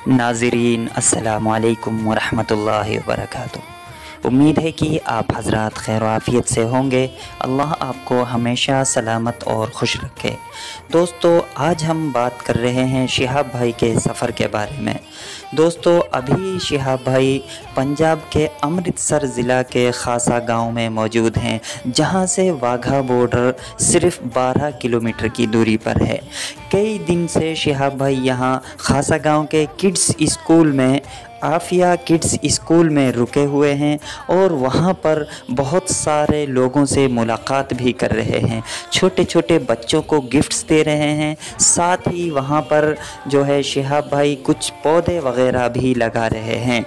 नाज़रीन अस्सलामु अलैकुम वरहमतुल्लाहि वबरकातुहू। उम्मीद है कि आप हज़रात खैर आफ़ियत से होंगे। अल्लाह आपको हमेशा सलामत और खुश रखे। दोस्तों, आज हम बात कर रहे हैं शिहाब भाई के सफ़र के बारे में। दोस्तों, अभी शिहाब भाई पंजाब के अमृतसर ज़िला के खासा गांव में मौजूद हैं, जहां से वाघा बॉर्डर सिर्फ़ 12 किलोमीटर की दूरी पर है। कई दिन से शिहाब भाई यहां खासा गांव के किड्स स्कूल में आफिया किड्स स्कूल में रुके हुए हैं और वहाँ पर बहुत सारे लोगों से मुलाकात भी कर रहे हैं, छोटे छोटे बच्चों को गिफ्ट्स दे रहे हैं। साथ ही वहाँ पर जो है शिहाब भाई कुछ पौधे वगैरह भी लगा रहे हैं।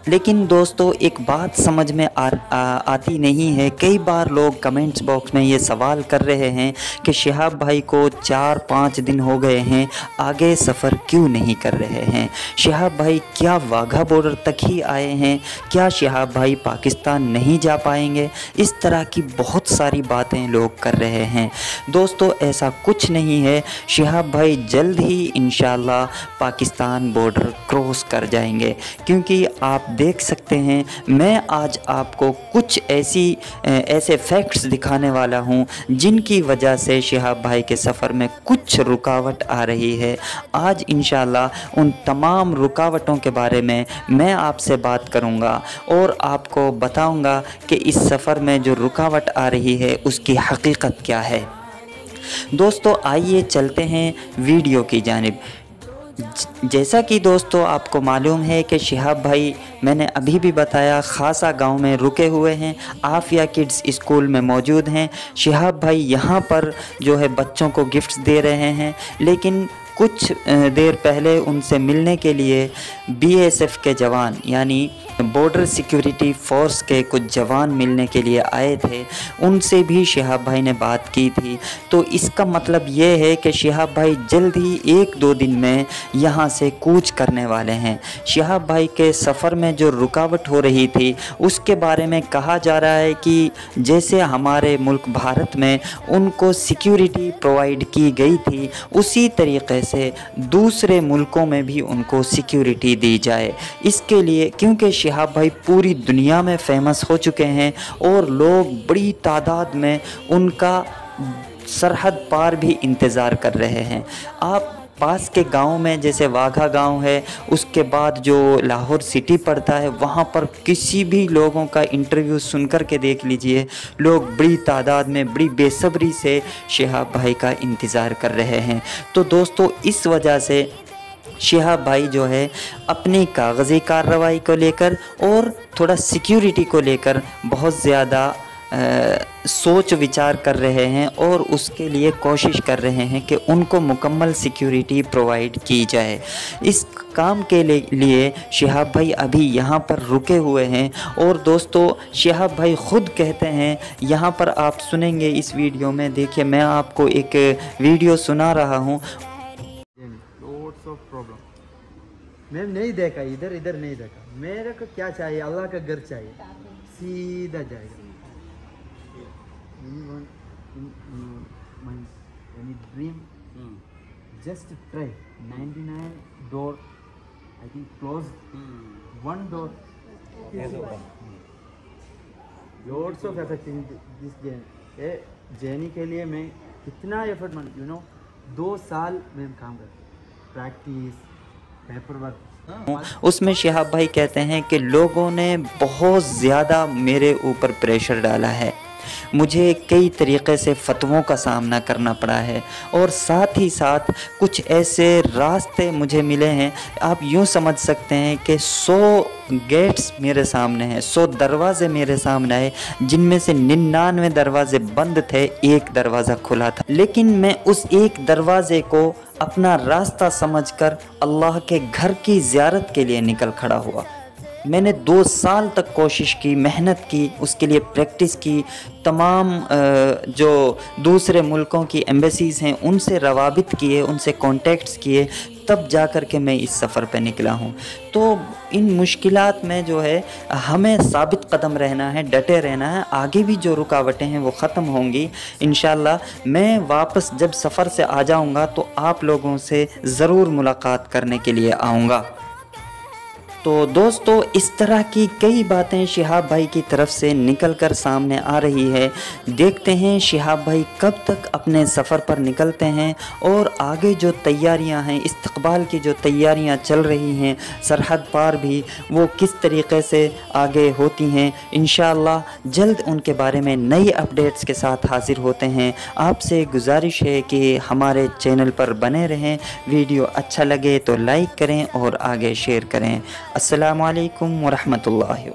लेकिन दोस्तों, एक बात समझ में आती नहीं है। कई बार लोग कमेंट्स बॉक्स में ये सवाल कर रहे हैं कि शिहाब भाई को 4-5 दिन हो गए हैं, आगे सफ़र क्यों नहीं कर रहे हैं। शिहाब भाई क्या वाघा बॉर्डर तक ही आए हैं? क्या शिहाब भाई पाकिस्तान नहीं जा पाएंगे? इस तरह की बहुत सारी बातें लोग कर रहे हैं। दोस्तों, ऐसा कुछ नहीं है। शिहाब भाई जल्द ही इंशाल्लाह पाकिस्तान बॉर्डर क्रॉस कर जाएंगे, क्योंकि आप देख सकते हैं मैं आज आपको कुछ ऐसे फैक्ट्स दिखाने वाला हूं जिनकी वजह से शिहाब भाई के सफ़र में कुछ रुकावट आ रही है। आज इंशाल्लाह उन तमाम रुकावटों के बारे में मैं आपसे बात करूंगा और आपको बताऊंगा कि इस सफ़र में जो रुकावट आ रही है उसकी हकीकत क्या है। दोस्तों, आइए चलते हैं वीडियो की जानिब। जैसा कि दोस्तों आपको मालूम है कि शिहाब भाई, मैंने अभी भी बताया, खासा गांव में रुके हुए हैं, आफिया किड्स स्कूल में मौजूद हैं। शिहाब भाई यहां पर जो है बच्चों को गिफ्ट्स दे रहे हैं, लेकिन कुछ देर पहले उनसे मिलने के लिए बीएसएफ के जवान यानी बॉर्डर सिक्योरिटी फ़ोर्स के कुछ जवान मिलने के लिए आए थे। उनसे भी शिहाब भाई ने बात की थी। तो इसका मतलब ये है कि शिहाब भाई जल्द ही 1-2 दिन में यहाँ से कूच करने वाले हैं। शिहाब भाई के सफ़र में जो रुकावट हो रही थी उसके बारे में कहा जा रहा है कि जैसे हमारे मुल्क भारत में उनको सिक्योरिटी प्रोवाइड की गई थी, उसी तरीक़े से दूसरे मुल्कों में भी उनको सिक्योरिटी दी जाए। इसके लिए क्योंकि शिहाब भाई पूरी दुनिया में फेमस हो चुके हैं और लोग बड़ी तादाद में उनका सरहद पार भी इंतज़ार कर रहे हैं। आप पास के गांव में जैसे वाघा गांव है, उसके बाद जो लाहौर सिटी पड़ता है, वहां पर किसी भी लोगों का इंटरव्यू सुनकर के देख लीजिए, लोग बड़ी तादाद में बड़ी बेसब्री से शिहाब भाई का इंतज़ार कर रहे हैं। तो दोस्तों, इस वजह से शिहाब भाई जो है अपनी कागज़ी कार्रवाई को लेकर और थोड़ा सिक्योरिटी को लेकर बहुत ज़्यादा सोच विचार कर रहे हैं और उसके लिए कोशिश कर रहे हैं कि उनको मुकम्मल सिक्योरिटी प्रोवाइड की जाए। इस काम के लिए शिहाब भाई अभी यहाँ पर रुके हुए हैं। और दोस्तों, शिहाब भाई ख़ुद कहते हैं, यहाँ पर आप सुनेंगे इस वीडियो में, देखिए मैं आपको एक वीडियो सुना रहा हूँ। मैं नहीं देखा, इधर नहीं देखा। मेरे को क्या चाहिए? अल्लाह का घर चाहिए, सीधा जाएगा। Any dream? Just try. 99 door, I think closed. One door. Lots of effort in this journey. journey के लिए मैं कितना एफर्ट 2 साल में काम करता, प्रैक्टिस, पेपर वर्क। उसमें शिहाब भाई कहते हैं कि लोगों ने बहुत ज़्यादा मेरे ऊपर प्रेशर डाला है, मुझे कई तरीक़े से फतवों का सामना करना पड़ा है और साथ ही साथ कुछ ऐसे रास्ते मुझे मिले हैं, आप यूँ समझ सकते हैं कि 100 गेट्स मेरे सामने हैं, 100 दरवाज़े मेरे सामने आए, जिनमें से 99 दरवाज़े बंद थे, एक दरवाज़ा खुला था। लेकिन मैं उस एक दरवाज़े को अपना रास्ता समझकर अल्लाह के घर की ज़ियारत के लिए निकल खड़ा हुआ। मैंने 2 साल तक कोशिश की, मेहनत की, उसके लिए प्रैक्टिस की, तमाम जो दूसरे मुल्कों की एम्बेसीज़ हैं उनसे रवाबित किए, उनसे कॉन्टेक्ट्स किए, तब जा कर के मैं इस सफ़र पे निकला हूँ। तो इन मुश्किलात में जो है हमें साबित कदम रहना है, डटे रहना है। आगे भी जो रुकावटें हैं वो ख़त्म होंगी इंशाअल्लाह। मैं वापस जब सफ़र से आ जाऊँगा तो आप लोगों से ज़रूर मुलाकात करने के लिए आऊँगा। तो दोस्तों, इस तरह की कई बातें शिहाब भाई की तरफ से निकल कर सामने आ रही है। देखते हैं शिहाब भाई कब तक अपने सफ़र पर निकलते हैं और आगे जो तैयारियां हैं, इस्तकबाल की जो तैयारियां चल रही हैं सरहद पार भी, वो किस तरीक़े से आगे होती हैं। इंशाअल्लाह जल्द उनके बारे में नई अपडेट्स के साथ हाज़िर होते हैं। आपसे गुजारिश है कि हमारे चैनल पर बने रहें। वीडियो अच्छा लगे तो लाइक करें और आगे शेयर करें। अस्सलामु अलैकुम व रहमतुल्लाहि।